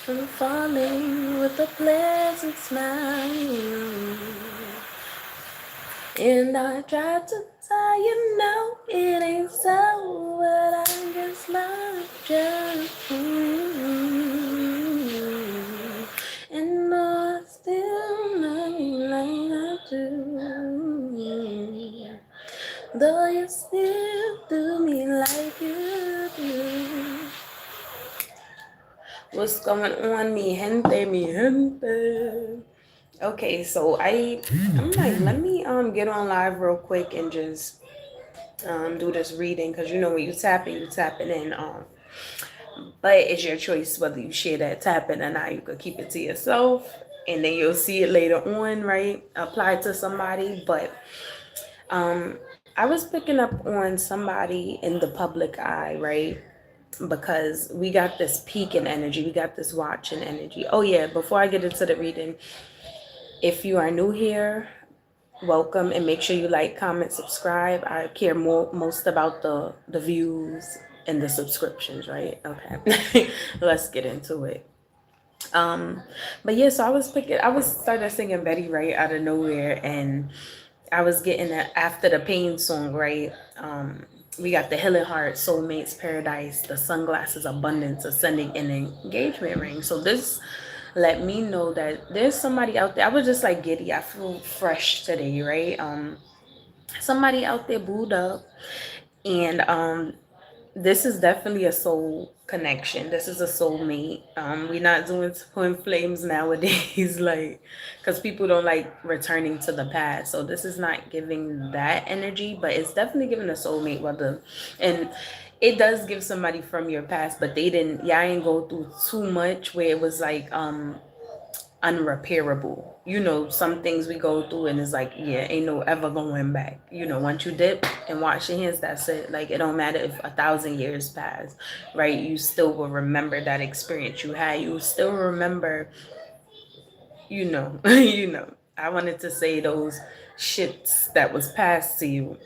I'm falling with a pleasant smile. And I tried to tell you no, it ain't so, but I just love you. And no, I still love you like I do. Though you still do me like you do. What's going on, mi gente, mi gente? Okay, so I'm like, let me get on live real quick and just do this reading, because you know when you tapping in, but it's your choice whether you share that tapping or not. You could keep it to yourself and then you'll see it later on, right? Apply it to somebody. But I was picking up on somebody in the public eye, right? Because we got this peak in energy, we got this watching energy. Oh yeah, before I get into the reading, if you are new here, welcome, and make sure you like, comment, subscribe. I care most about the views and the subscriptions, right? Okay. Let's get into it. But yeah, so I was started singing Betty Wright out of nowhere, and I was getting that after the pain song, right? We got the Healing Heart, Soulmates, Paradise, the Sunglasses, Abundance, Ascending, and Engagement Ring. So this let me know that there's somebody out there. I was just like giddy. I feel fresh today, right? Somebody out there booed up, and this is definitely a soul connection. This is a soulmate. We're not doing twin flames nowadays, like, because people don't like returning to the past. So this is not giving that energy, but it's definitely giving a soulmate. Whether, and it does give somebody from your past, but they didn't. Y'all ain't go through too much where it was like unrepairable. You know, some things we go through and it's like, yeah, ain't no ever going back. You know, once you dip and wash your hands, that's it. Like, it don't matter if 1,000 years pass, right? You still will remember that experience you had. You will still remember, you know, you know. I wanted to say those shits that was passed to you.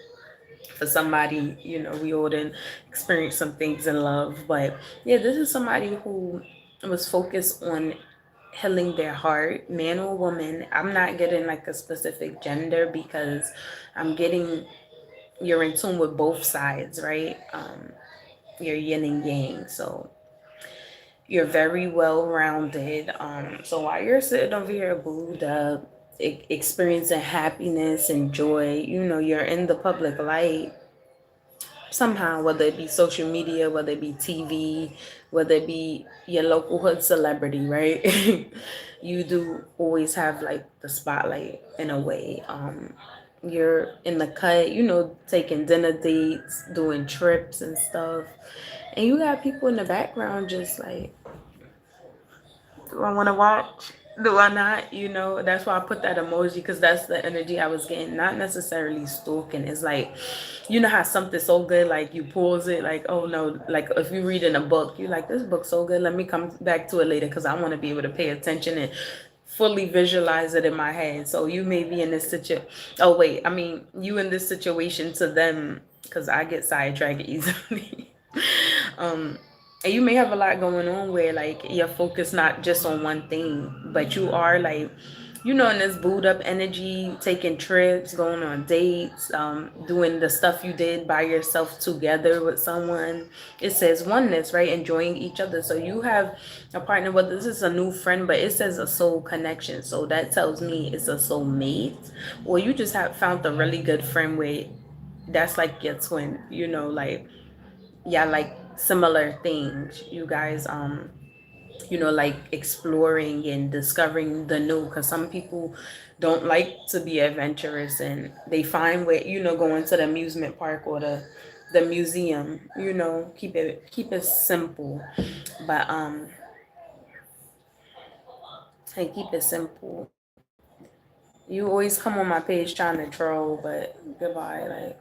For somebody, you know, we all didn't experience some things in love, but yeah, this is somebody who was focused on healing their heart, man or woman. I'm not getting like a specific gender because I'm getting you're in tune with both sides, right? You're yin and yang, so you're very well rounded. So while you're sitting over here booed up, experiencing happiness and joy, you know, you're in the public light somehow, whether it be social media, whether it be TV, whether it be your local hood celebrity, right? You do always have like the spotlight in a way. You're in the cut, you know, taking dinner dates, doing trips and stuff. And you got people in the background just like, do I want to watch? Do I not? You know, that's why I put that emoji, because that's the energy I was getting. Not necessarily stalking. It's like, you know how something's so good, like you pause it, like, oh no, like if you read in a book, you're like, this book's so good. Let me come back to it later because I want to be able to pay attention and fully visualize it in my head. So you may be in this situation. Oh, wait. I mean, you in this situation to them, because I get sidetracked easily. um, and you may have a lot going on where like your focus not just on one thing, but you are like, you know, in this booed up energy, taking trips, going on dates, doing the stuff you did by yourself together with someone. It says oneness, right? Enjoying each other. So you have a partner, whether this is a new friend, but it says a soul connection. So that tells me it's a soul mate, or you just have found a really good friend where that's like your twin, you know, like, yeah, like similar things. You guys, you know, like exploring and discovering the new, because some people don't like to be adventurous and they find where, you know, going to the amusement park or the museum, you know, keep it simple. But and keep it simple. You always come on my page trying to troll, but goodbye. Like,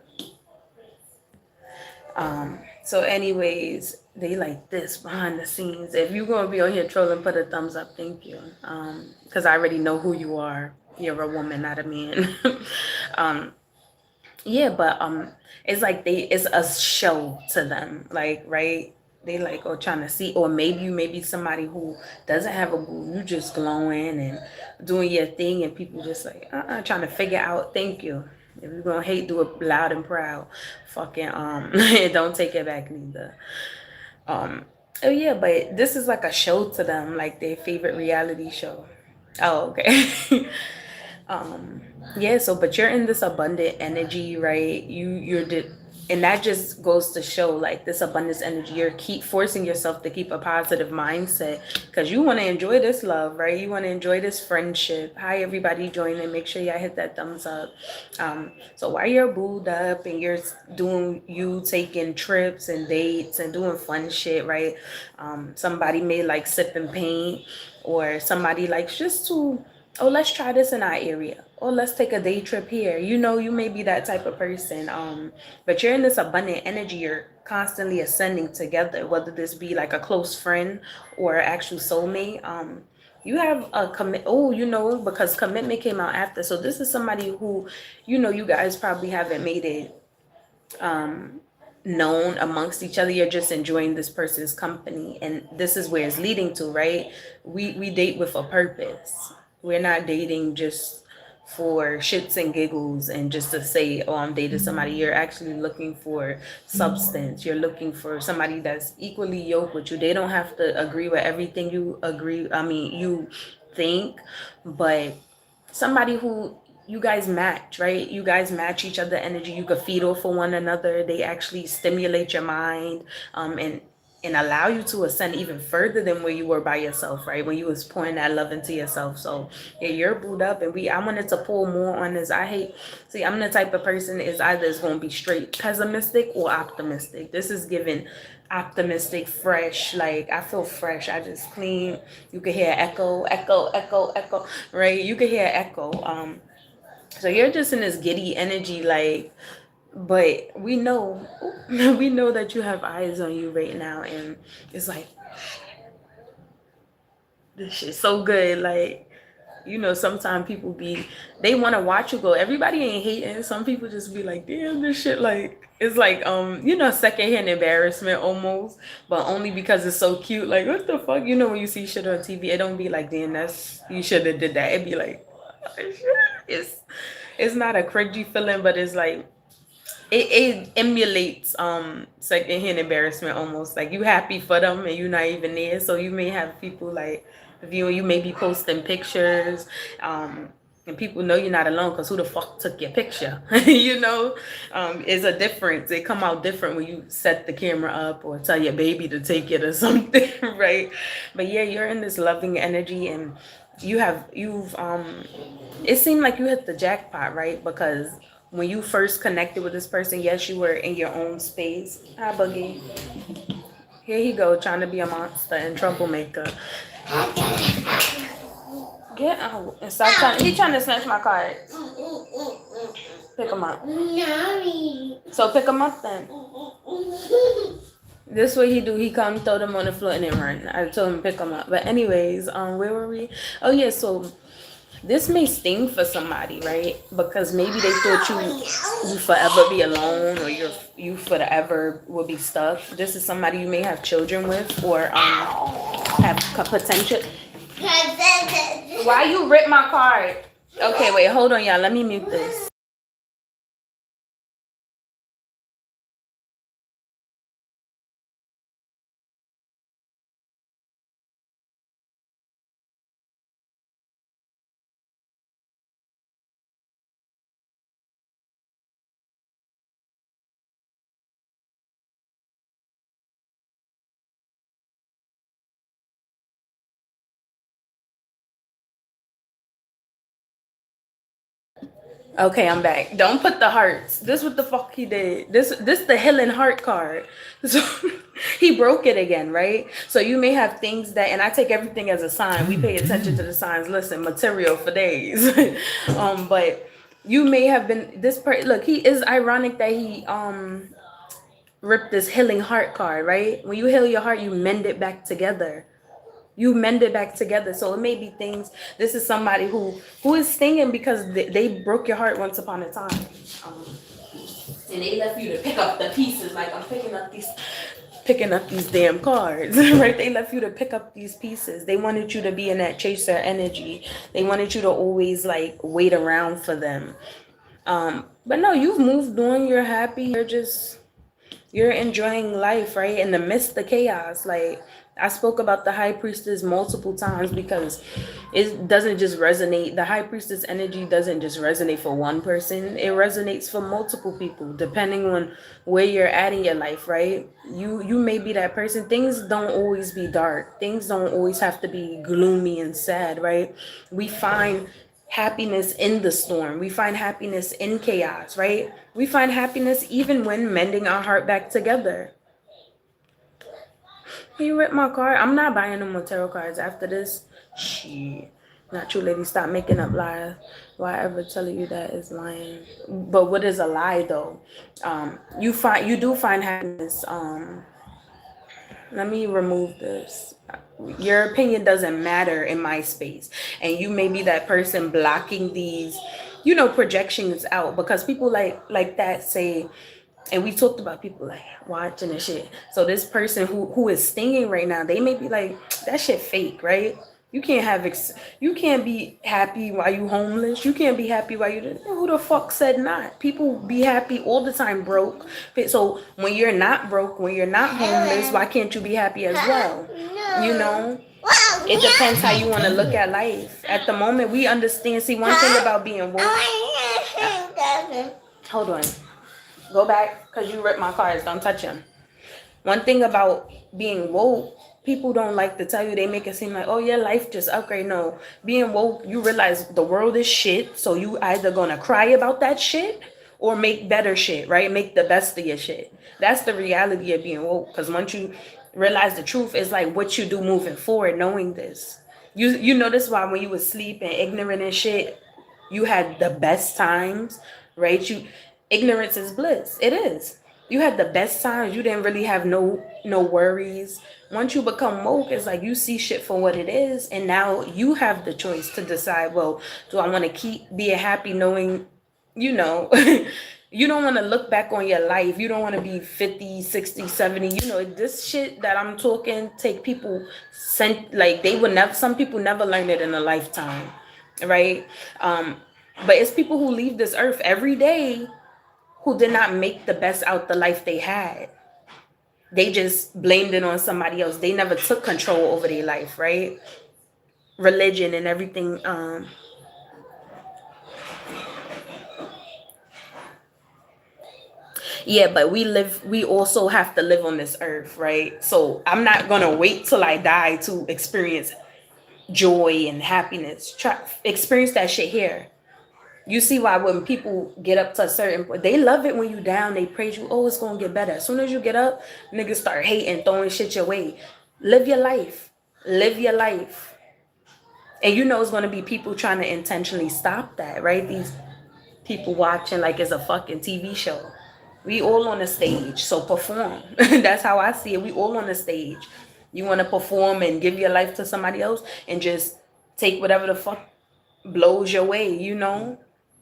so anyways, they like this behind the scenes. If you're gonna be on here trolling, put a thumbs up, thank you. Because I already know who you are. You're a woman, not a man. um, yeah, but it's like it's a show to them, like, right? They like, or trying to see, or maybe you may be somebody who doesn't have a boo. You just glowing and doing your thing, and people just like, trying to figure out. Thank you. If you're gonna hate, do it loud and proud. Fucking don't take it back neither. Oh yeah, but this is like a show to them, like their favorite reality show. Oh, okay. Yeah, so but you're in this abundant energy, right? You're the, and that just goes to show like this abundance energy. You're keep forcing yourself to keep a positive mindset because you want to enjoy this love, right? You want to enjoy this friendship. Hi everybody joining, make sure y'all hit that thumbs up. So while you're booed up and you're doing, you taking trips and dates and doing fun shit, right? Somebody may like sip and paint, or somebody likes just to, oh, let's try this in our area. Oh, let's take a day trip here. You know, you may be that type of person. But you're in this abundant energy. You're constantly ascending together, whether this be like a close friend or actual soulmate. You have a commit. Oh, you know, because commitment came out after. So this is somebody who, you know, you guys probably haven't made it known amongst each other. You're just enjoying this person's company, and this is where it's leading to, right? We date with a purpose. We're not dating just for shits and giggles and just to say, oh, I'm dating somebody. You're actually looking for substance. You're looking for somebody that's equally yoked with you. They don't have to agree with everything you think, but somebody who you guys match, right? You guys match each other energy. You could feed off of one another. They actually stimulate your mind, and allow you to ascend even further than where you were by yourself, right? When you was pouring that love into yourself. So yeah, you're booed up, and I wanted to pull more on this. I'm the type of person is either it's gonna be straight pessimistic or optimistic. This is given optimistic, fresh, like I feel fresh. I just clean. You can hear echo, echo, echo, echo, right? You can hear echo. So you're just in this giddy energy, like, but we know we know that you have eyes on you right now, and it's like, this shit's so good. Like, you know, sometimes people they want to watch you go. Everybody ain't hating. Some people just be like, damn, this shit, like, it's like, you know, secondhand embarrassment almost, but only because it's so cute. Like, what the fuck? You know, when you see shit on TV, it don't be like, damn, you should have did that. It'd be like, it's not a cringy feeling, but it's like, it emulates secondhand embarrassment almost. Like, you happy for them and you're not even there. So you may have people like viewing you, may be posting pictures, and people know you're not alone because who the fuck took your picture? You know, it's a difference. It come out different when you set the camera up or tell your baby to take it or something, right? But yeah, you're in this loving energy, and you've it seemed like you hit the jackpot, right? Because when you first connected with this person, yes, you were in your own space. Hi, Boogie. Here he go, trying to be a monster and troublemaker. Get out and stop trying. He trying to snatch my card. Pick him up. So pick him up then. This what he do. He come, throw them on the floor, and then run. I told him to pick him up. But anyways, where were we? Oh yeah, so this may sting for somebody, right? Because maybe they thought you forever be alone, or you forever will be stuck. This is somebody you may have children with, or have potential. Why you rip my card? Okay, wait, hold on, y'all. Let me mute this. Okay, I'm back. Don't put the hearts. This what the fuck he did. This the healing heart card. So he broke it again, right? So you may have things that, and I take everything as a sign. We pay attention to the signs. Listen, material for days. But you may have been look, he is ironic that he ripped this healing heart card, right? When you heal your heart, you mend it back together. You mend it back together. So it may be things. This is somebody who is stinging because they broke your heart once upon a time, and they left you to pick up the pieces. Like, I'm picking up these. picking up these damn cards, right? They left you to pick up these pieces. They wanted you to be in that chaser energy. They wanted you to always like wait around for them. But no, you've moved on. You're happy. You're enjoying life, right? In the midst of chaos. Like, I spoke about the high priestess multiple times because it doesn't just resonate. The high priestess energy doesn't just resonate for one person. It resonates for multiple people, depending on where you're at in your life, right? You may be that person. Things don't always be dark. Things don't always have to be gloomy and sad, right? We find happiness in the storm. We find happiness in chaos, right? We find happiness even when mending our heart back together. You ripped my card. I'm not buying no more tarot cards after this. Shit. Not you, lady. Stop making up lies. Why ever telling you that is lying? But what is a lie though? You do find happiness. Let me remove this. Your opinion doesn't matter in my space, and you may be that person blocking these, projections out, because people like that say. And we talked about people like watching and shit. So this person who is stinging right now, they may be like, that shit fake, right? You can't be happy while you homeless. You can't be happy while you, who the fuck said not? People be happy all the time broke. So when you're not broke, when you're not homeless, why can't you be happy as well? It depends how you want to look at life. At the moment, we understand. See, one thing about being woke. Hold on. Go back, because you ripped my cards. Don't touch them. One thing about being woke, people don't like to tell you. They make it seem like, oh, your life just upgrade. No. Being woke, you realize the world is shit. So you either going to cry about that shit or make better shit, right? Make the best of your shit. That's the reality of being woke. Because once you realize the truth, it's like what you do moving forward, knowing this. You notice why when you was asleep and ignorant and shit, you had the best times, right? Ignorance is bliss. It is. You had the best times. You didn't really have no worries. Once you become woke, it's like you see shit for what it is, and now you have the choice to decide, well, do I want to keep being happy knowing, you don't want to look back on your life. You don't want to be 50, 60, 70. This shit that I'm talking take people some people never learn it in a lifetime, right? But it's people who leave this earth every day who did not make the best out the life they had. They just blamed it on somebody else. They never took control over their life, right? Religion and everything. Yeah, but we also have to live on this earth, right? So I'm not going to wait till I die to experience joy and happiness. Experience that shit here. You see why when people get up to a certain point, they love it when you down, they praise you, oh, it's going to get better. As soon as you get up, niggas start hating, throwing shit your way. Live your life. Live your life. And it's going to be people trying to intentionally stop that, right? These people watching like it's a fucking TV show. We all on the stage, so perform. That's how I see it. We all on the stage. You want to perform and give your life to somebody else and just take whatever the fuck blows your way,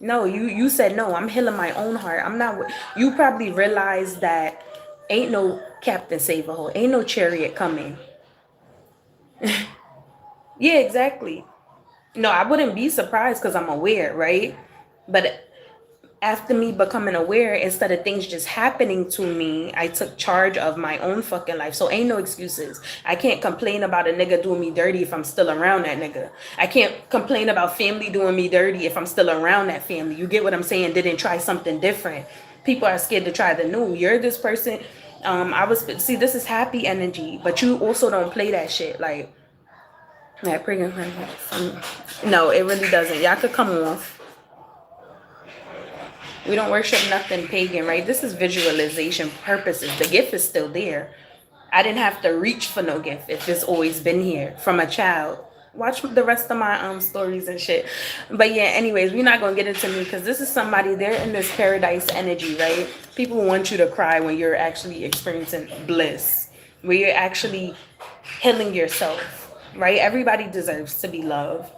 No, you said no. I'm healing my own heart. I'm not. You probably realize that ain't no Captain Save-A-Hole. Ain't no chariot coming. Yeah, exactly. No, I wouldn't be surprised because I'm aware, right? But after me becoming aware, instead of things just happening to me, I took charge of my own fucking life. So ain't no excuses. I can't complain about a nigga doing me dirty if I'm still around that nigga. I can't complain about family doing me dirty if I'm still around that family. You get what I'm saying? Didn't try something different. People are scared to try the new. You're this person. This is happy energy, but you also don't play that shit. No, it really doesn't. Y'all could come off. We don't worship nothing pagan, right? This is visualization purposes. The gift is still there. I didn't have to reach for no gift if it's always been here from a child. Watch the rest of my stories and shit. But yeah, anyways, we're not going to get into me because this is somebody, they're in this paradise energy, right? People want you to cry when you're actually experiencing bliss, where you're actually healing yourself, right? Everybody deserves to be loved.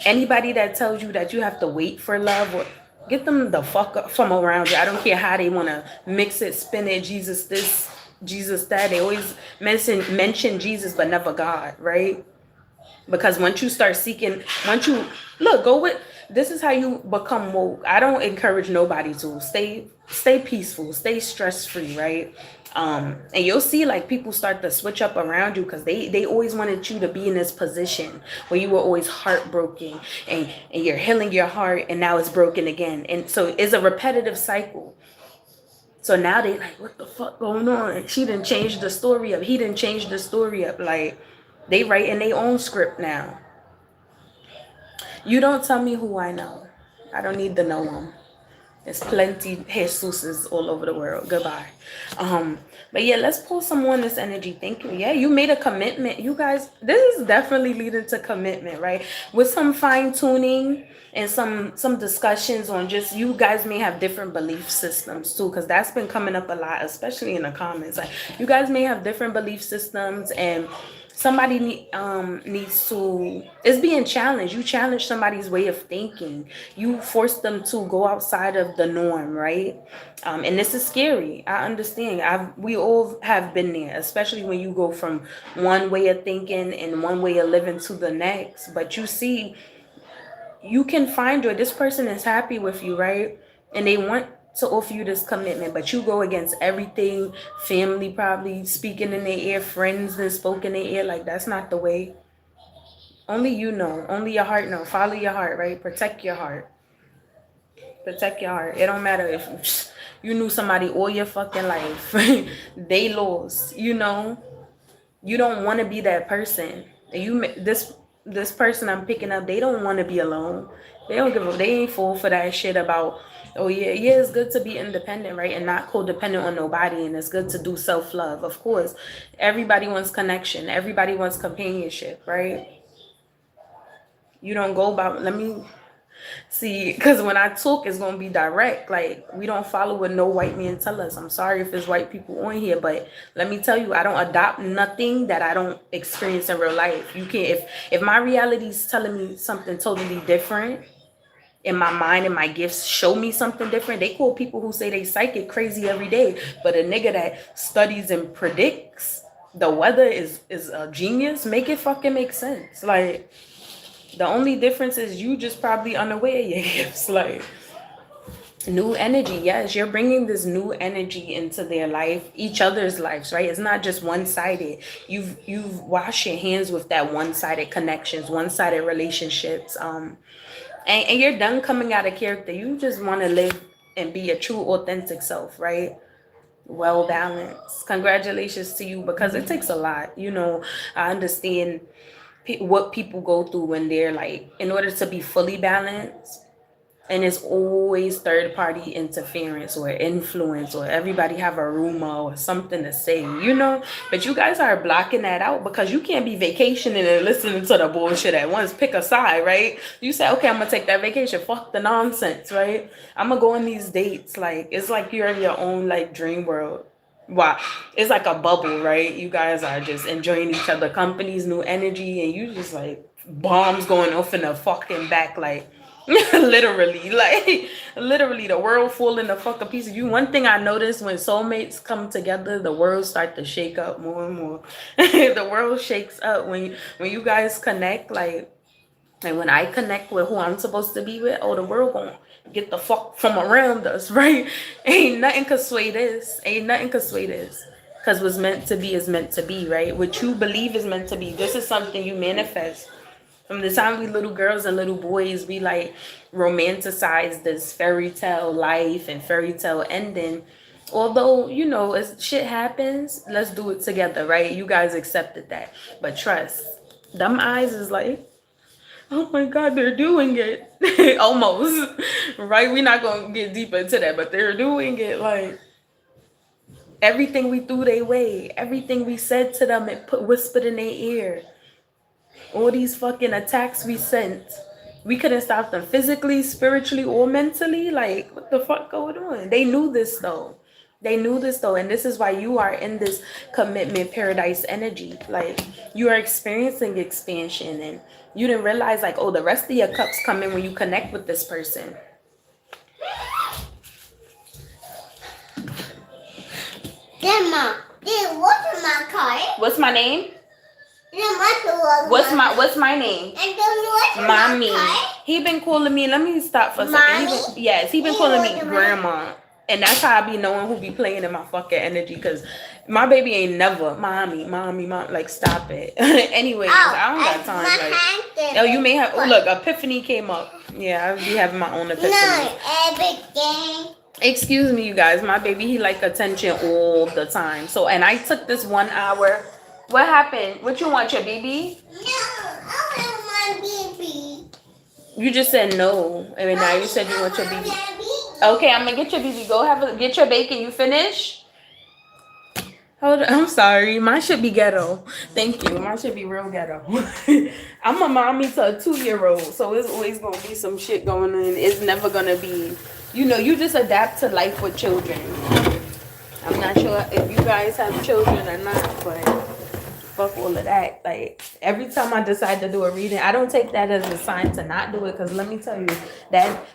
Anybody that tells you that you have to wait for love, or get them the fuck up from around you. I don't care how they want to mix it, spin it, Jesus this. Jesus that. They always mention Jesus but never God, right? Because once you start seeking, once you look, go with, this is how you become woke. I don't encourage nobody to stay peaceful, stay stress free, right? And you'll see like people start to switch up around you because they always wanted you to be in this position where you were always heartbroken, and you're healing your heart and now it's broken again. And so it's a repetitive cycle. So now they like, what the fuck going on? She didn't change the story up. He didn't change the story up. Like, they writing their own script now. You don't tell me who I know. I don't need to know them. There's plenty Jesuses all over the world. Goodbye. But yeah, let's pull some more in this energy. Thank you. Yeah, you made a commitment. You guys, this is definitely leading to commitment, right? With some fine tuning and some discussions on just, you guys may have different belief systems too, because that's been coming up a lot, especially in the comments. Like, you guys may have different belief systems, and somebody needs to, it's being challenged. You challenge somebody's way of thinking. You force them to go outside of the norm, right? And this is scary. I understand. We all have been there, especially when you go from one way of thinking and one way of living to the next. But you see, you can find joy. This person is happy with you, right? And they want to offer you this commitment, but you go against everything. Family probably speaking in their ear, friends and spoken in their ear. Like, that's not the way. Only you know. Only your heart know. Follow your heart, right? Protect your heart. Protect your heart. It don't matter if you knew somebody all your fucking life. They lost, you know. You don't want to be that person. This person I'm picking up, they don't want to be alone. They don't give a, they ain't full for that shit about, oh yeah, it's good to be independent, right? And not codependent on nobody. And it's good to do self-love. Of course, everybody wants connection. Everybody wants companionship, right? You don't go about, let me see, because when I talk, it's going to be direct. Like, we don't follow what no white man tell us. I'm sorry if there's white people on here, but let me tell you, I don't adopt nothing that I don't experience in real life. You can't, if my reality is telling me something totally different, in my mind and my gifts show me something different. They call people who say they psychic crazy every day, but a nigga that studies and predicts the weather is a genius. Make it fucking make sense. Like, the only difference is you just probably unaware of your gifts. Like, new energy. Yes, you're bringing this new energy into their life, each other's lives, right? It's not just one-sided. You've washed your hands with that one-sided connections, one-sided relationships. And you're done coming out of character. You just want to live and be a true, authentic self, right? Well balanced. Congratulations to you, because it takes a lot. You know, I understand what people go through when they're like, in order to be fully balanced, and it's always third party interference or influence, or everybody have a rumor or something to say, you know. But you guys are blocking that out, because you can't be vacationing and listening to the bullshit at once. Pick a side, right? You say, okay, I'm gonna take that vacation, fuck the nonsense, right? I'm gonna go on these dates. Like, it's like you're in your own like dream world. Wow, it's like a bubble, right? You guys are just enjoying each other company's new energy, and you just like bombs going off in the fucking back, like literally, like literally the world falling the fucking pieces. You, one thing I noticed, when soulmates come together, the world start to shake up more and more. The world shakes up when you guys connect, like, and when I connect with who I'm supposed to be with, oh, the world gonna get the fuck from around us, right? Ain't nothing could sway this. Ain't nothing could sway this. Because what's meant to be is meant to be, right? What you believe is meant to be. This is something you manifest. From the time we little girls and little boys, we like romanticize this fairy tale life and fairy tale ending. Although, you know, as shit happens, let's do it together, right? You guys accepted that. But trust, them eyes is like, oh my God, they're doing it. Almost, right? We're not going to get deeper into that, but they're doing it. Like, everything we threw their way, everything we said to them, it whispered in their ear. All these fucking attacks we sent, we couldn't stop them physically, spiritually, or mentally. Like, what the fuck going on? They knew this though. They knew this though. And this is why you are in this commitment paradise energy. Like, you are experiencing expansion, and you didn't realize, like, oh, the rest of your cups come in when you connect with this person. Grandma. Then what's my car? What's my name? What's What's my name? And then what's Mommy. my car? He been calling me. Let me stop for a second. He been calling me grandma. And that's how I be knowing who be playing in my fucking energy. Because my baby ain't never mommy. Like, stop it. Anyways, I don't got time. Like, oh, you may have. Oh, look, epiphany came up. Yeah, I be having my own epiphany. No, everything. Excuse me, you guys. My baby, he like attention all the time. So, and I took this 1 hour. What happened? What you want, your baby? No, I want my baby. You just said no, and now you said you want your baby. Okay, I'm gonna get your baby. Go get your bacon. You finish? Hold on. I'm sorry. Mine should be ghetto. Thank you. Mine should be real ghetto. I'm a mommy to a 2-year-old, so it's always gonna be some shit going on. It's never gonna be, you just adapt to life with children. I'm not sure if you guys have children or not, but fuck all of that. Like, every time I decide to do a reading, I don't take that as a sign to not do it, because let me tell you, that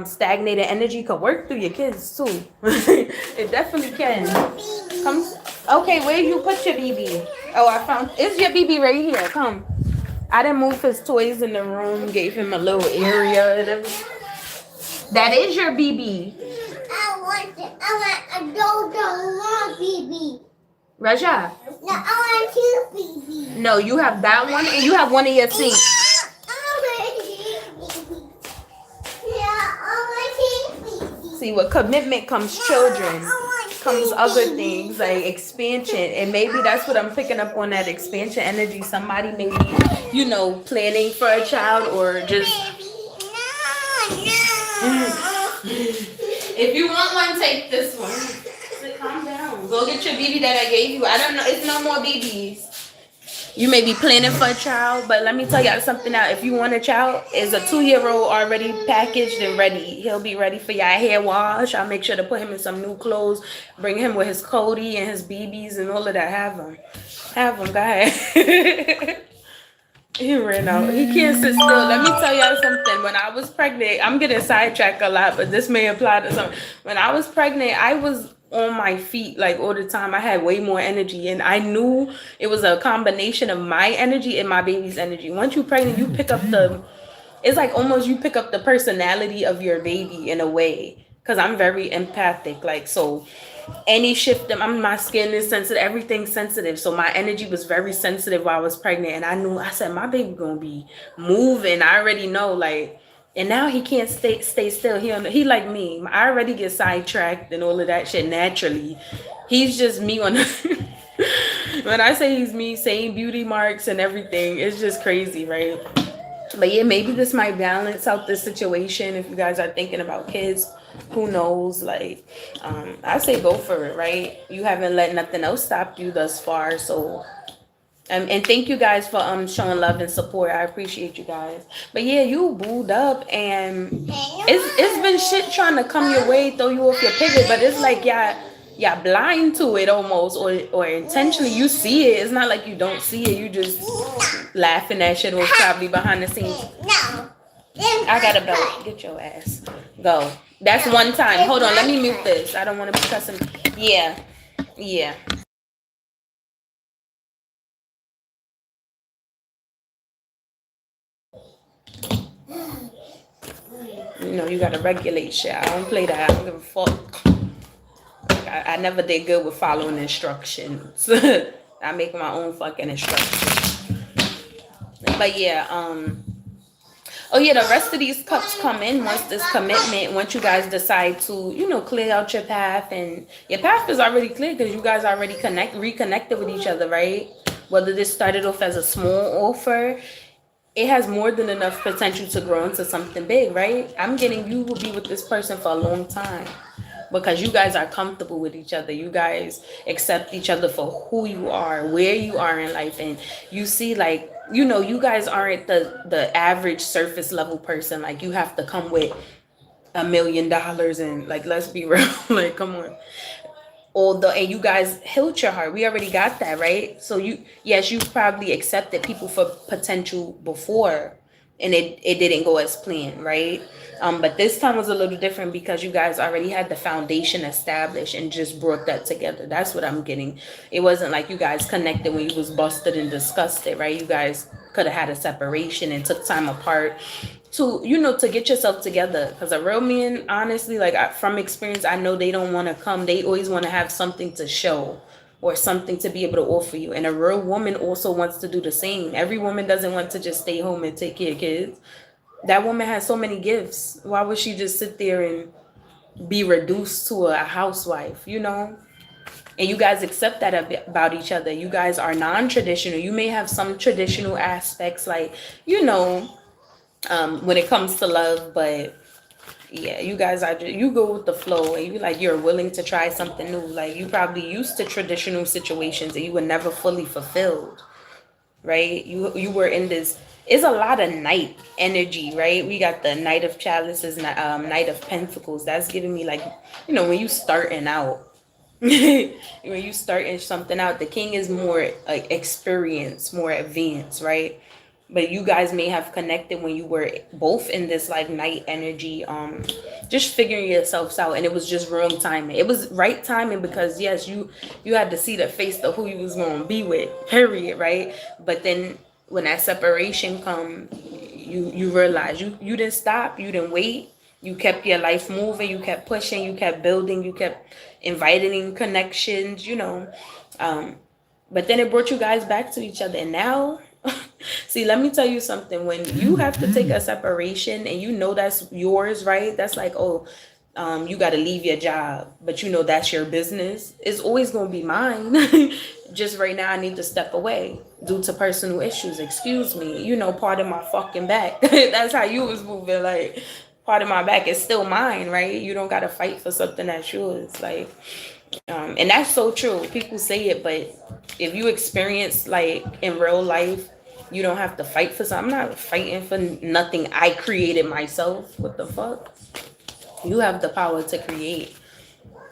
stagnated energy could work through your kids too. It definitely can. Okay, where you put your BB? Oh, I found, it's your BB right here. Come. I didn't move his toys in the room, gave him a little area and everything. That is your BB. I want a dog BB. Raja. No, I want 2 BB. No, you have that one and you have one in your sink. See, with commitment comes children, comes other things like expansion, and maybe that's what I'm picking up on, that expansion energy. Somebody maybe, planning for a child, or just. If you want one, take this one. So calm down. Go get your BB that I gave you. I don't know. It's no more BBs. You may be planning for a child, but let me tell y'all something out. If you want a child, is a 2-year-old already packaged and ready. He'll be ready for your hair wash. I'll make sure to put him in some new clothes. Bring him with his Cody and his BBs and all of that. Have him. Go ahead. He ran out. He can't sit still. Let me tell y'all something. When I was pregnant, I'm getting sidetracked a lot, but this may apply to some. When I was pregnant, I was on my feet like all the time. I had way more energy, and I knew it was a combination of my energy and my baby's energy. Once you're pregnant, you pick up it's like almost you pick up the personality of your baby in a way, because I'm very empathic. Like, so any shift, my skin is sensitive, everything's sensitive. So my energy was very sensitive while I was pregnant, and I said my baby gonna be moving. I already know, like. And now he can't stay still. He like me. I already get sidetracked and all of that shit naturally. He's just me on the when I say he's me, same beauty marks and everything. It's just crazy, right? But yeah, maybe this might balance out the situation if you guys are thinking about kids. Who knows? Like, I say go for it, right? You haven't let nothing else stop you thus far, so. And thank you guys for showing love and support. I appreciate you guys. But yeah, you booed up, and it's been shit trying to come your way, throw you off your pivot. But it's like y'all blind to it almost, or intentionally you see it. It's not like you don't see it. You just laughing at shit, or probably behind the scenes. No. I got a belt. Get your ass. Go. That's one time. Hold on. Let me mute this. I don't want to be cussing. Yeah. You gotta regulate shit. I don't play that. I don't give a fuck. I never did good with following instructions. I make my own fucking instructions. But yeah, oh yeah, the rest of these cups come in once this commitment, once you guys decide to, clear out your path. And your path is already clear because you guys already reconnected with each other, right? Whether this started off as a small offer, it has more than enough potential to grow into something big, right? I'm getting you will be with this person for a long time because you guys are comfortable with each other. You guys accept each other for who you are, where you are in life. And you see, like, you guys aren't the average surface level person. Like, you have to come with $1 million and, like, let's be real. Like, come on. And you guys healed your heart. We already got that, right? So you probably accepted people for potential before, and it didn't go as planned, right? But this time was a little different because you guys already had the foundation established and just brought that together. That's what I'm getting. It wasn't like you guys connected when you was busted and disgusted, right? You guys could have had a separation and took time apart to, to get yourself together. Because a real man, honestly, like from experience, I know they don't want to come. They always want to have something to show or something to be able to offer you. And a real woman also wants to do the same. Every woman doesn't want to just stay home and take care of kids. That woman has so many gifts. Why would she just sit there and be reduced to a housewife, And you guys accept that about each other. You guys are non-traditional. You may have some traditional aspects, like, when it comes to love, but yeah, you guys are you go with the flow, and you're willing to try something new. Like, you probably used to traditional situations and you were never fully fulfilled, right? You were in this. It's a lot of knight energy, right? We got the Knight of Chalices, Knight of Pentacles. That's giving me, like, when you starting out. When you starting something out, the king is more like experience, more advanced, right? But you guys may have connected when you were both in this like night energy, just figuring yourselves out, and it was just wrong timing. It was right timing because yes, you had to see the face of who you was gonna be with, period, right? But then when that separation come, you realize you didn't stop, you didn't wait, you kept your life moving, you kept pushing, you kept building, you kept inviting connections, but then it brought you guys back to each other, and now see, let me tell you something. When you have to take a separation and that's yours, right? That's like, oh, you got to leave your job, but that's your business. It's always going to be mine. Just right now, I need to step away due to personal issues. Excuse me, part of my fucking back. That's how you was moving. Like, part of my back is still mine, right? You don't got to fight for something that's yours. Like, and that's so true. People say it, but if you experience like in real life, you don't have to fight for something. I'm not fighting for nothing I created myself. What the fuck? You have the power to create.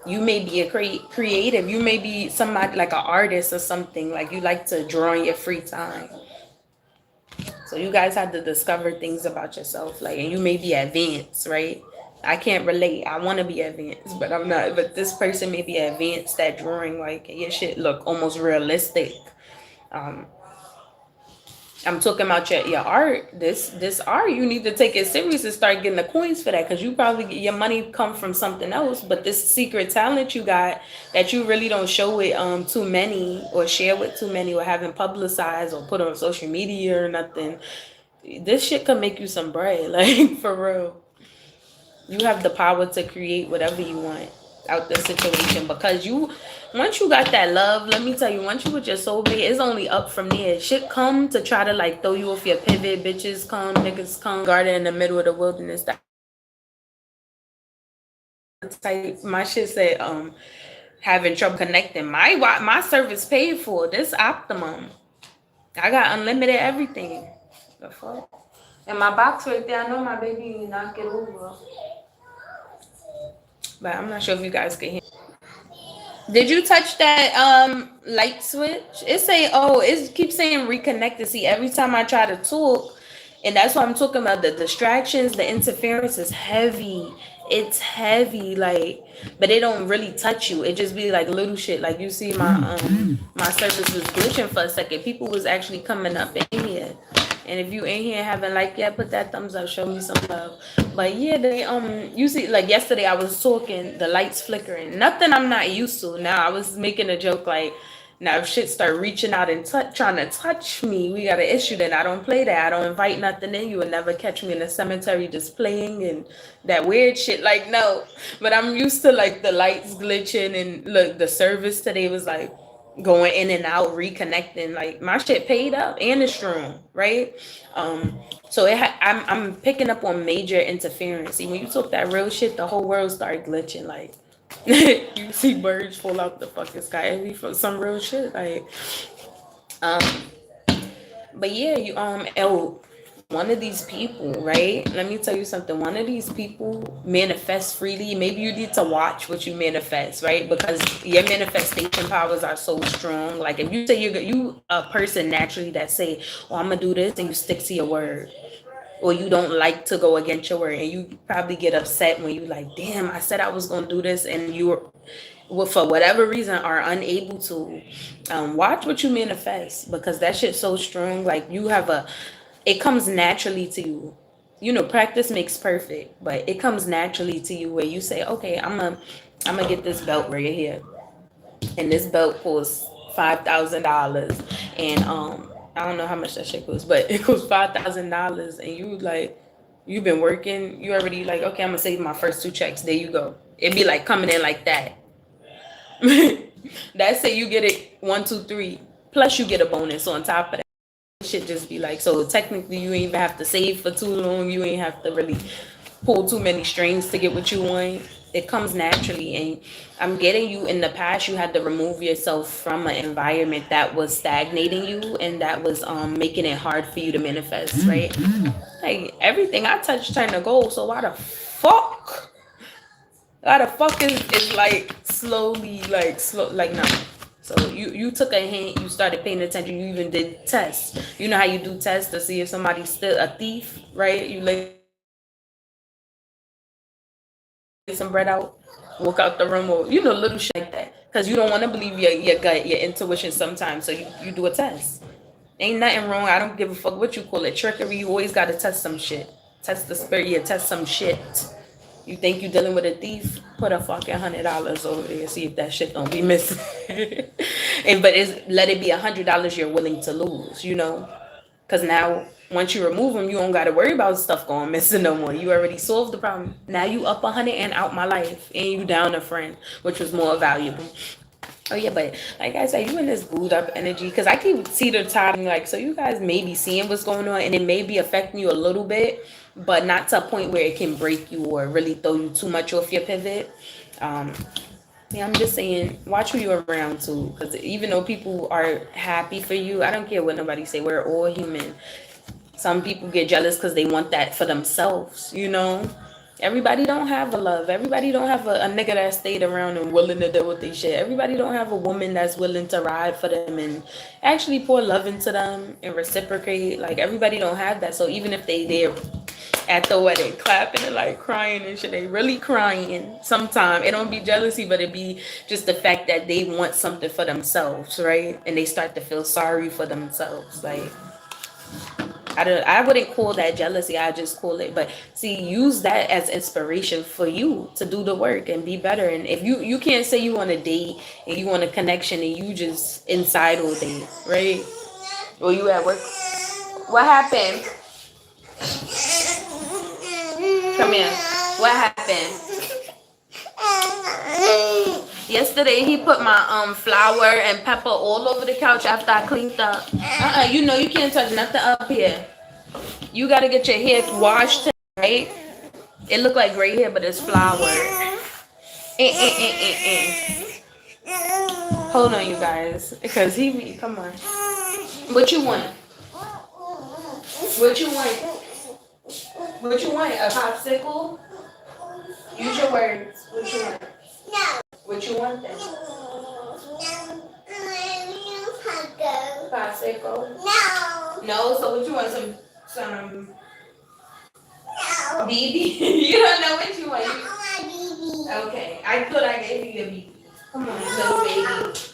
You may be a creative. You may be somebody like an artist or something. Like, you like to draw in your free time. So you guys have to discover things about yourself. Like, and you may be advanced, right? I can't relate. I want to be advanced, but I'm not. But this person may be advanced at drawing. Like, your shit look almost realistic. I'm talking about your art. This art, you need to take it serious and start getting the coins for that, because you probably get your money come from something else. But this secret talent you got that you really don't show it too many or share with too many or haven't publicized or put on social media or nothing. This shit can make you some bread, like, for real. You have the power to create whatever you want out the situation, because once you got that love, let me tell you, once you with your soulmate, it's only up from there. Shit come to try to like throw you off your pivot. Bitches come, niggas come, garden in the middle of the wilderness. That type. My shit said having trouble connecting. My service paid for. This Optimum. I got unlimited everything. The fuck? And my box right there, I know my baby knock it over. But I'm not sure if you guys can hear. Did you touch that light switch? It keeps saying reconnected. See, every time I try to talk, and that's what I'm talking about. The distractions, the interference is heavy. It's heavy, like, but it don't really touch you. It just be like little shit. Like, you see my service was glitching for a second. People was actually coming up in here. And if you in here and haven't liked yet, put that thumbs up, show me some love. But yeah, they you see, like yesterday I was talking, the lights flickering. Nothing I'm not used to. Now I was making a joke like, now if shit start reaching out and trying to touch me, we got an issue. Then I don't play that. I don't invite nothing in. You will never catch me in the cemetery just playing and that weird shit. Like, no. But I'm used to like the lights glitching, and look, the service today was like going in and out, reconnecting. Like, my shit paid up and it's strong, right? So I'm picking up on major interference. See, when you talk that real shit, the whole world started glitching. Like, you see birds fall out the fucking sky and for some real shit. Like, but yeah, one of these people, right? Let me tell you something. One of these people manifests freely. Maybe you need to watch what you manifest, right? Because your manifestation powers are so strong. Like, if you say you a person naturally that say, "Oh, I'm gonna do this," and you stick to your word. or you don't like to go against your word, and you probably get upset when you like, damn, I said I was gonna do this, and you were, well, for whatever reason, are unable to. Watch what you manifest, because that shit's so strong. Like, you have a, it comes naturally to you. You know, practice makes perfect, but it comes naturally to you where you say, okay, I'm gonna get this belt right here, and this belt costs $5,000, and I don't know how much that shit costs, but it costs $5,000, and you like, you've been working, you already like, okay, I'm gonna save my first two checks. There you go. It'd be like coming in like that. That's say you get it 1, 2, 3. Plus you get a bonus on top of that. It should just be like, so technically you ain't even have to save for too long. You ain't have to really pull too many strings to get what you want. It comes naturally. And I'm getting you, in the past you had to remove yourself from an environment that was stagnating you, and that was making it hard for you to manifest, right? Like, everything I touch turned to gold. So why the fuck? Why the fuck is like slowly, like slow, like, no. So you took a hint, you started paying attention, you even did tests. You know how you do tests to see if somebody's still a thief, right? You lay some bread out, walk out the room, or, you know, little shit like that. Because you don't want to believe your gut, your intuition sometimes. So you do a test. Ain't nothing wrong. I don't give a fuck what you call it. Trickery, you always got to test some shit. Test the spirit, yeah, test some shit. You think you dealing with a thief? Put a fucking $100 over there, see if that shit don't be missing. And but let it be $100 you're willing to lose, you know? Because now, once you remove them, you don't got to worry about stuff going missing no more. You already solved the problem. Now you up 100 and out my life, and you down a friend, which was more valuable. Oh yeah, but like I said, you in this booed up energy, because I keep teeter-totting, like, so you guys may be seeing what's going on, and it may be affecting you a little bit, but not to a point where it can break you or really throw you too much off your pivot. Yeah, I'm just saying, watch who you're around too, because even though people are happy for you, I don't care what nobody say. We're all human. Some people get jealous because they want that for themselves, you know? Everybody don't have a love. Everybody don't have a nigga that stayed around and willing to deal with their shit. Everybody don't have a woman that's willing to ride for them and actually pour love into them and reciprocate. Like, everybody don't have that. So even if they there at the wedding clapping and like crying and shit, they really crying sometime. It don't be jealousy, but it be just the fact that they want something for themselves, right? And they start to feel sorry for themselves. Like, I wouldn't call that jealousy. I just call it, but see, use that as inspiration for you to do the work and be better. And if you can't say you want a date and you want a connection and you just inside all day, right? Or you at work. What happened? Come here. What happened? Yesterday he put my flour and pepper all over the couch after I cleaned up. You know you can't touch nothing up here. You gotta get your hair washed, right? It look like gray hair, but it's flour. Hold on, you guys, because come on. What you want? What you want? What you want? A popsicle? Use your words. What you want? No. What you want then? Popsicle? No. No, so what you want? Some No. BB? You don't know what you want. I want BB. Okay, I thought I gave you your BB. Come on, little baby.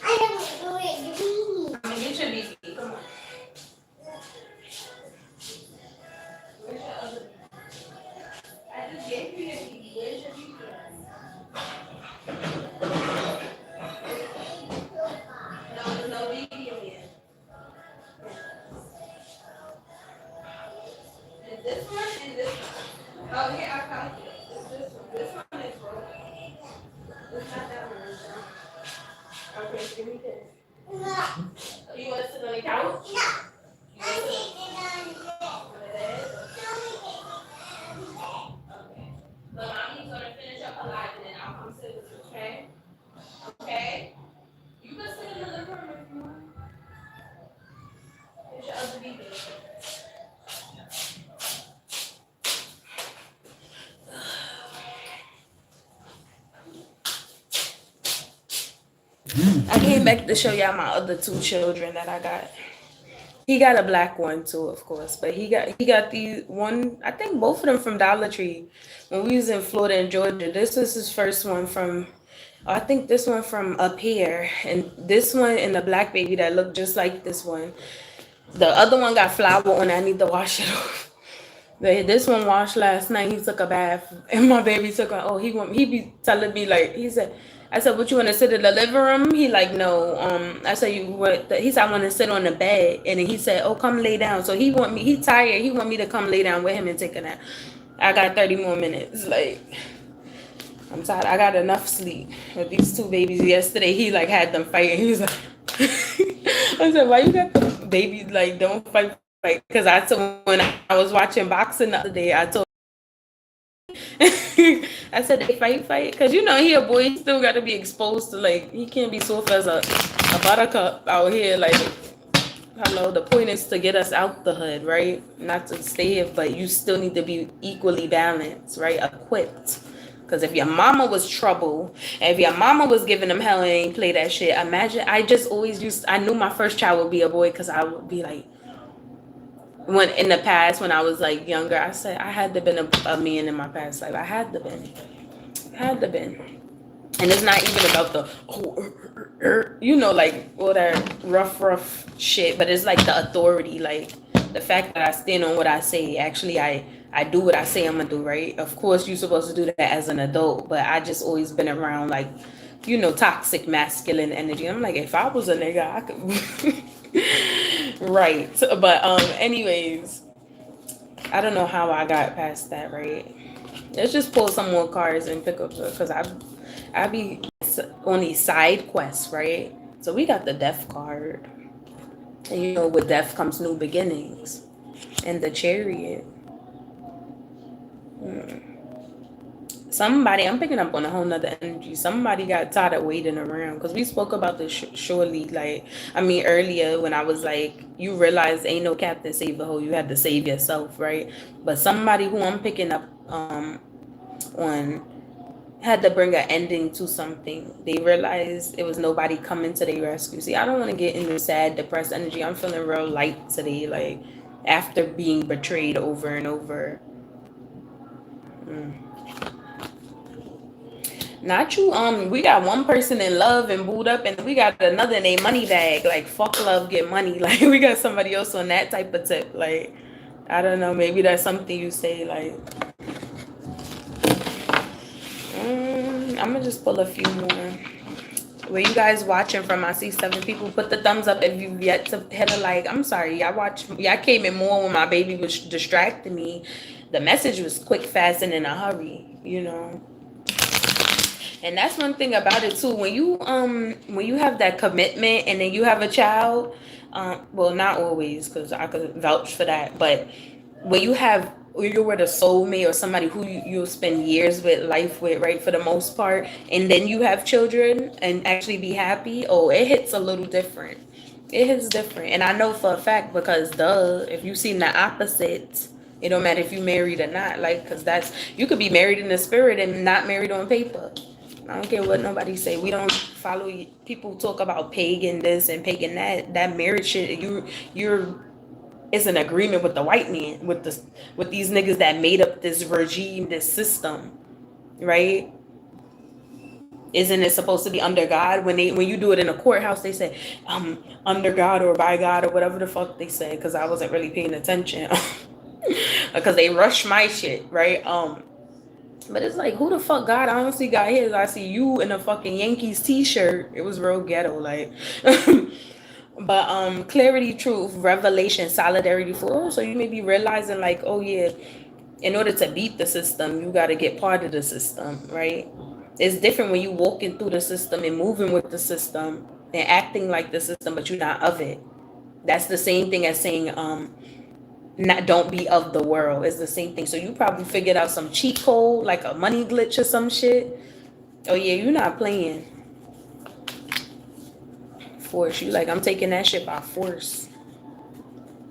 I don't want BB. I'm gonna get your BB. Come on. Where's your other? I just gave you your BB. Where's your BB? No, there's no BB in here. Is this one and this one? Oh, here, I found it. It's this one. This one is broken. It's not that one. Okay, give me this. No. You want to sit on the couch? No. You want to sit on the bed? Okay. So mommy's gonna finish up her life and then I'll come sit with you, okay? Okay? You can sit in the living room if you want. Here's your other baby. I came back to show y'all my other two children that I got. He got a black one too, of course, but he got the one. I think both of them from Dollar Tree. When we was in Florida and Georgia, this was his first one from. I think this one from up here, and this one and the black baby that looked just like this one. The other one got flour on it. I need to wash it off. This one washed last night. He took a bath, and my baby took a. Oh, he be telling me like he said. I said, "What you want to sit in the living room?" He like, "No." I said, "You what?" He said, "I want to sit on the bed," and then he said, "Oh, come lay down." So he want me. He tired. He want me to come lay down with him and take a nap. I got 30 more minutes. Like I'm tired. I got enough sleep with these two babies. Yesterday, he like had them fighting. He was like, I said, "Why you got the babies like don't fight?" Because I told when I was watching boxing the other day, I told I said they fight because he a boy. He still got to be exposed to like he can't be soft as a buttercup out here. Like hello, the point is to get us out the hood, right? Not to stay here, but you still need to be equally balanced, right? Equipped. Because if your mama was trouble, and if your mama was giving them hell and ain't play that shit, imagine. I knew my first child would be a boy because I would be like, when in the past when I was like younger, I said I had to been a man in my past life. I had to been, and it's not even about the like all that rough shit, but it's like the authority, like the fact that I stand on what I say. Actually, I do what I say I'm gonna do, right? Of course, you're supposed to do that as an adult, but I just always been around like toxic masculine energy. I'm like, if I was a nigga, I could. Right. But anyways, I don't know how I got past that, right? Let's just pull some more cards and pick up because I be on these side quests, right? So we got the death card. And with death comes new beginnings. And the chariot. Somebody, I'm picking up on a whole nother energy. Somebody got tired of waiting around because we spoke about this surely. Like, I mean, earlier when I was like, you realize ain't no captain save the whole, you have to save yourself, right? But somebody who I'm picking up on had to bring an ending to something. They realized it was nobody coming to their rescue. See, I don't want to get into sad, depressed energy. I'm feeling real light today, like after being betrayed over and over. Not you. We got one person in love and booed up, and we got another in a money bag. Like fuck love, get money. Like we got somebody else on that type of tip. Like I don't know. Maybe that's something you say. Like I'm gonna just pull a few more. Where you guys watching from? I see 7 people. Put the thumbs up if you've yet to hit a like. I'm sorry. Y'all came in more when my baby was distracting me. The message was quick, fast, and in a hurry. And that's one thing about it too. When you have that commitment and then you have a child, well, not always because I could vouch for that, but when you're with a soulmate or somebody who you'll spend years with, life with, right, for the most part, and then you have children and actually be happy, oh, it hits a little different. It hits different. And I know for a fact because if you seen the opposite, it don't matter if you married or not, like, because you could be married in the spirit and not married on paper. I don't care what nobody say. We don't follow people talk about pagan this and pagan that. That marriage shit, you're is an agreement with the white man, with these niggas that made up this regime, this system, right? Isn't it supposed to be under God? When you do it in a courthouse, they say under God or by God or whatever the fuck they say. Because I wasn't really paying attention, because they rush my shit, right? But it's like, who the fuck God? I don't see God here. I see you in a fucking Yankees t-shirt. It was real ghetto, like. But clarity, truth, revelation, solidarity for. So you may be realizing like, oh yeah, in order to beat the system, you got to get part of the system, right? It's different when you walking through the system and moving with the system and acting like the system, but you're not of it. That's the same thing as saying not don't be of the world. It's the same thing. So you probably figured out some cheat code, like a money glitch or some shit. Oh yeah, you're not playing. Force. You like, I'm taking that shit by force.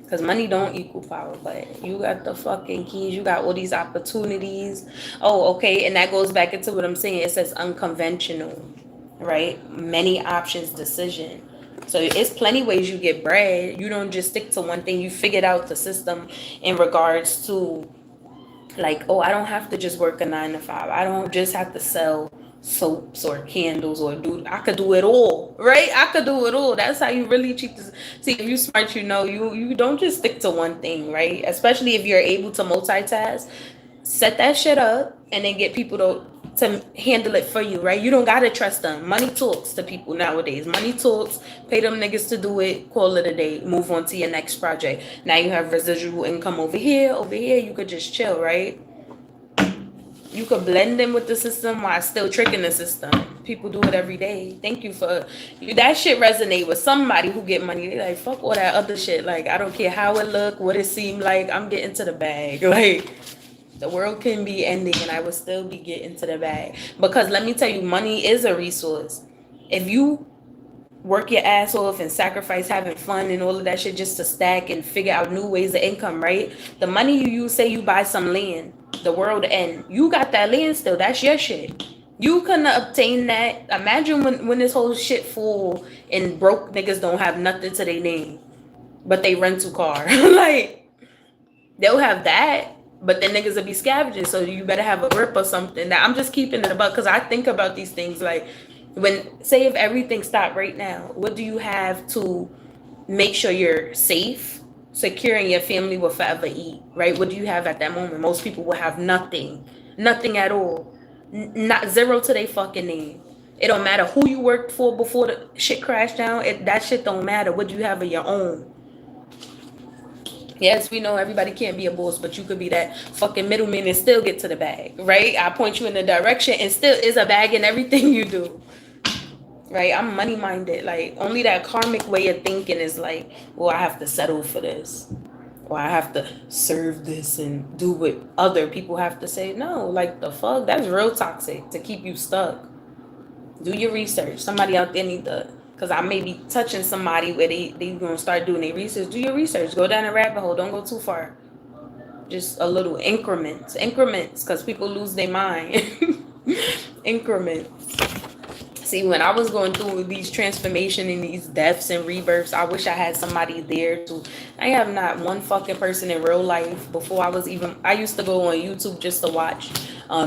Because money don't equal power, but you got the fucking keys. You got all these opportunities. Oh, okay. And that goes back into what I'm saying. It says unconventional, right? Many options decision. So it's plenty ways you get bread. You don't just stick to one thing. You figured out the system in regards to like, oh, I don't have to just work a 9 to 5. I don't just have to sell soaps or candles or do. I could do it all, right? I could do it all. That's how you really cheat this. See, if you smart, you don't just stick to one thing, right? Especially if you're able to multitask. Set that shit up and then get people to handle it for you, right? You don't gotta trust them. Money talks to people nowadays. Money talks. Pay them niggas to do it. Call it a day. Move on to your next project. Now you have residual income over here. Over here, you could just chill, right? You could blend in with the system while still tricking the system. People do it every day. Thank you for that shit resonate with somebody who get money. They like, fuck all that other shit. Like, I don't care how it look, what it seem like. I'm getting to the bag. Like, the world can be ending and I will still be getting to the bag. Because let me tell you, money is a resource. If you work your ass off and sacrifice having fun and all of that shit just to stack and figure out new ways of income, right? The money you use, say you buy some land, the world end. You got that land still. That's your shit. You couldn't obtain that. Imagine when this whole shit full and broke niggas don't have nothing to their name, but they rental car. Like, they'll have that, but then niggas will be scavenging. So you better have a grip or something. Now, I'm just keeping it about because I think about these things like, when say if everything stopped right now, what do you have to make sure you're safe, secure, and your family will forever eat, right? What do you have at that moment? Most people will have nothing at all. Not zero to their fucking name. It don't matter who you worked for before the shit crashed down. That shit don't matter. What do you have of your own? Yes, we know everybody can't be a boss, but you could be that fucking middleman and still get to the bag, right? I point you in the direction and still is a bag in everything you do. Right, I'm money minded. Like, only that karmic way of thinking is like, well, I have to settle for this, or I have to serve this and do what other people have to say. No, like, the fuck, that's real toxic to keep you stuck. Do your research. Somebody out there need to, because I may be touching somebody where they gonna start doing their research. Do your research. Go down a rabbit hole. Don't go too far. Just a little increments, because people lose their mind. Increments. See, when I was going through these transformation and these deaths and rebirths, I wish I had somebody there to. I have not one fucking person in real life before I used to go on YouTube just to watch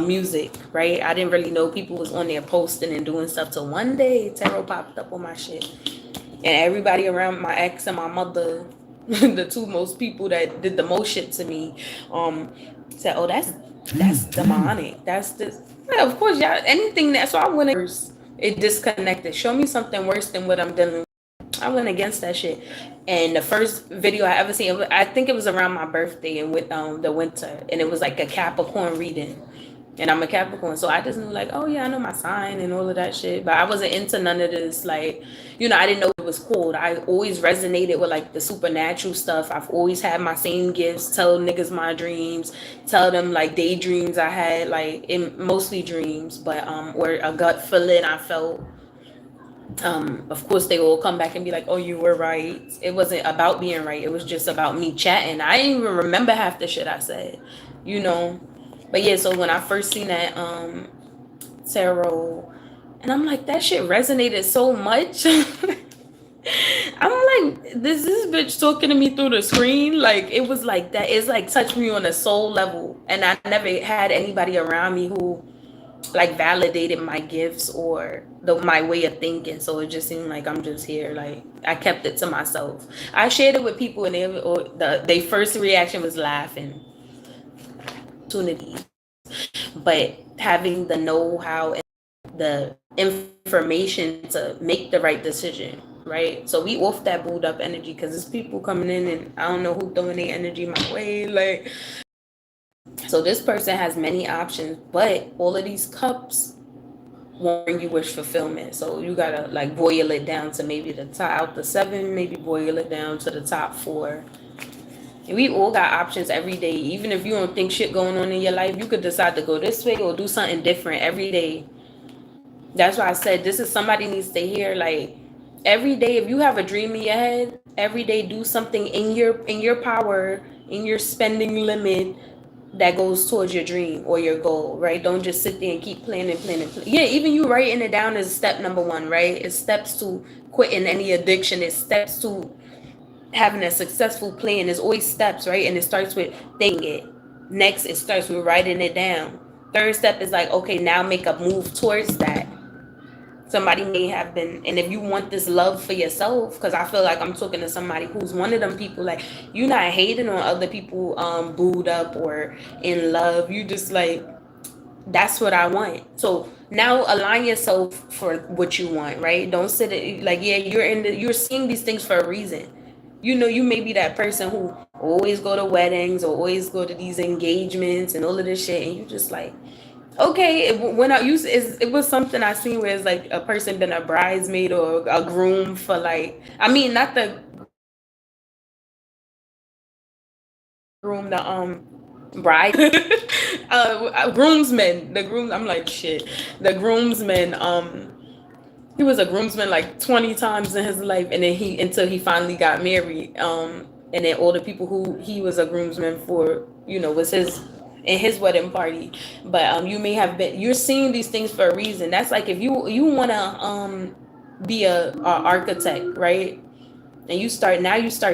music, right? I didn't really know people was on there posting and doing stuff till one day Tarot popped up on my shit. And everybody around my ex and my mother, the two most people that did the most shit to me, said, oh, that's demonic. That's this. Yeah, of course, y'all, anything that, so I went it disconnected. Show me something worse than what I'm dealing with. I went against that shit. And the first video I ever seen, I think it was around my birthday and with the winter, and it was like a Capricorn reading. And I'm a Capricorn, so I just knew like, oh yeah, I know my sign and all of that shit. But I wasn't into none of this, like, I didn't know it was called. I always resonated with like the supernatural stuff. I've always had my same gifts, tell niggas my dreams, tell them like daydreams I had, like in mostly dreams, but or a gut feeling I felt. Of course they will come back and be like, oh, you were right. It wasn't about being right. It was just about me chatting. I didn't even remember half the shit I said, But yeah, so when I first seen that tarot, and I'm like, that shit resonated so much. I'm like, this bitch talking to me through the screen. Like, it was like that. It's like touched me on a soul level. And I never had anybody around me who like validated my gifts or my way of thinking. So it just seemed like I'm just here. Like, I kept it to myself. I shared it with people and their first reaction was laughing. But having the know-how and the information to make the right decision, right? So we off that booed up energy because there's people coming in and I don't know who throwing their energy my way. Like, so this person has many options, but all of these cups won't bring you wish fulfillment. So you gotta like boil it down to maybe the top out the 7, maybe boil it down to the top 4. And we all got options every day. Even if you don't think shit going on in your life, you could decide to go this way or do something different every day. That's why I said this is somebody needs to hear. Like, every day, if you have a dream in your head, every day do something in your power, in your spending limit that goes towards your dream or your goal, right? Don't just sit there and keep planning. Yeah, even you writing it down is step number one, right? It's steps to quitting any addiction. It's steps to having a successful plan. There's always steps, right? And it starts with thinking it. Next, it starts with writing it down. Third step is like, okay, now make a move towards that. Somebody may have been, and if you want this love for yourself, because I feel like I'm talking to somebody who's one of them people, like, you're not hating on other people booed up or in love. You just like, that's what I want. So now align yourself for what you want, right? Don't sit it like, yeah, you're seeing these things for a reason. You know, you may be that person who always go to weddings or always go to these engagements and all of this shit, and you just like, okay, when I used it was something I seen where it's like a person been a bridesmaid or a groom for like, I mean, not the groom, the bride, groomsmen, the groom. I'm like shit, the groomsman. He was a groomsman like 20 times in his life, and then he until he finally got married. And then all the people who he was a groomsman for, you know, was his in his wedding party. But you may have been you're seeing these things for a reason. That's like if you wanna be a architect, right? And you start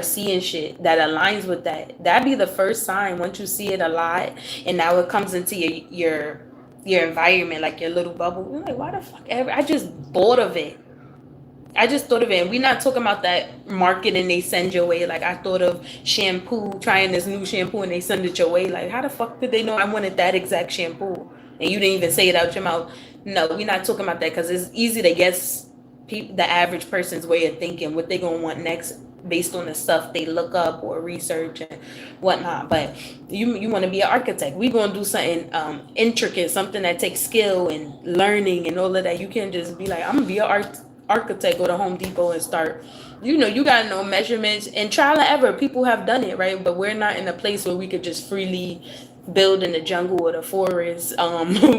seeing shit that aligns with that. That'd be the first sign once you see it a lot, and now it comes into your environment, like your little bubble. You're like, why the fuck ever? I just thought of it. I just thought of it. And we're not talking about that marketing they send your way. Like I thought of shampoo, trying this new shampoo, and they send it your way. Like how the fuck did they know I wanted that exact shampoo? And you didn't even say it out your mouth. No, we're not talking about that because it's easy to guess the average person's way of thinking, what they gonna want next based on the stuff they look up or research and whatnot. But you want to be an architect. We're gonna do something intricate, something that takes skill and learning and all of that. You can't just be like, I'm gonna be an architect, go to Home Depot and start. You know, you gotta know measurements and trial and error. People have done it, right? But we're not in a place where we could just freely build in the jungle or the forest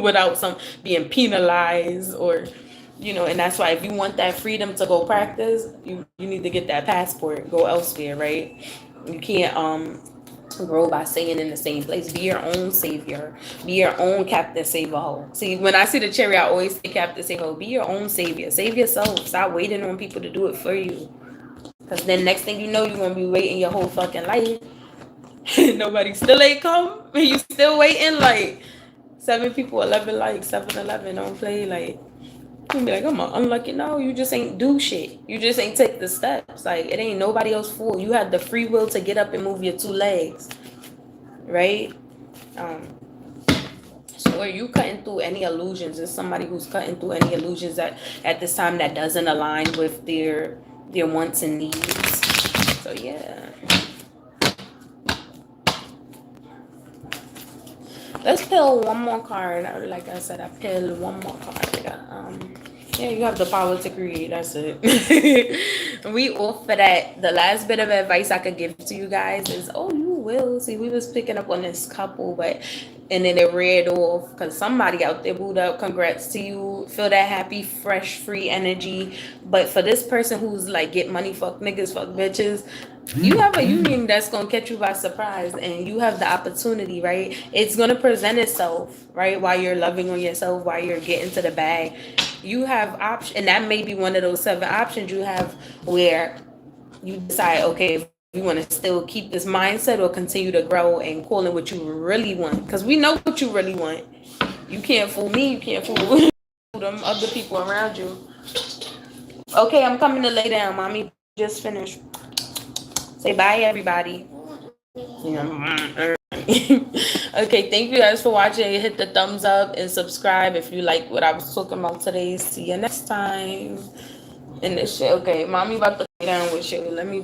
without some being penalized or, you know. And that's why if you want that freedom to go practice, you need to get that passport, go elsewhere, right? You can't grow by staying in the same place. Be your own savior. Be your own captain, save a hoe. See, when I see the cherry, I always say captain, save a hoe. Be your own savior. Save yourself. Stop waiting on people to do it for you. Because then next thing you know, you're going to be waiting your whole fucking life. Nobody still ain't come. And you still waiting. Like 7 people, 11 likes, 7-11. Don't play. Like, you be like, I'm unlucky. No, you just ain't do shit. You just ain't take the steps. Like, it ain't nobody else's fault. You had the free will to get up and move your 2 legs, right? So are you cutting through any illusions? Is somebody who's cutting through any illusions that at this time that doesn't align with their wants and needs? So yeah. Let's peel one more card. Like I said, I peel one more card. Yeah, you have the power to create. That's it. We off for that. The last bit of advice I could give to you guys is, oh, you will. See, we was picking up on this couple, and then it read off because somebody out there booed up. Congrats to you. Feel that happy, fresh, free energy. But for this person who's like, get money, fuck niggas, fuck bitches, you have a union that's going to catch you by surprise, and you have the opportunity, right? It's going to present itself, right? While you're loving on yourself, while you're getting to the bag, you have option, and that may be one of those 7 options you have where you decide, okay, if you want to still keep this mindset or continue to grow and call it what you really want, because we know what you really want. You can't fool me. You can't fool them other people around you. Okay, I'm coming to lay down. Mommy just finished. Say bye, everybody. Okay, thank you guys for watching. Hit the thumbs up and subscribe if you like what I was talking about today. See you next time. And this shit, okay, mommy about to lay down with you. Let me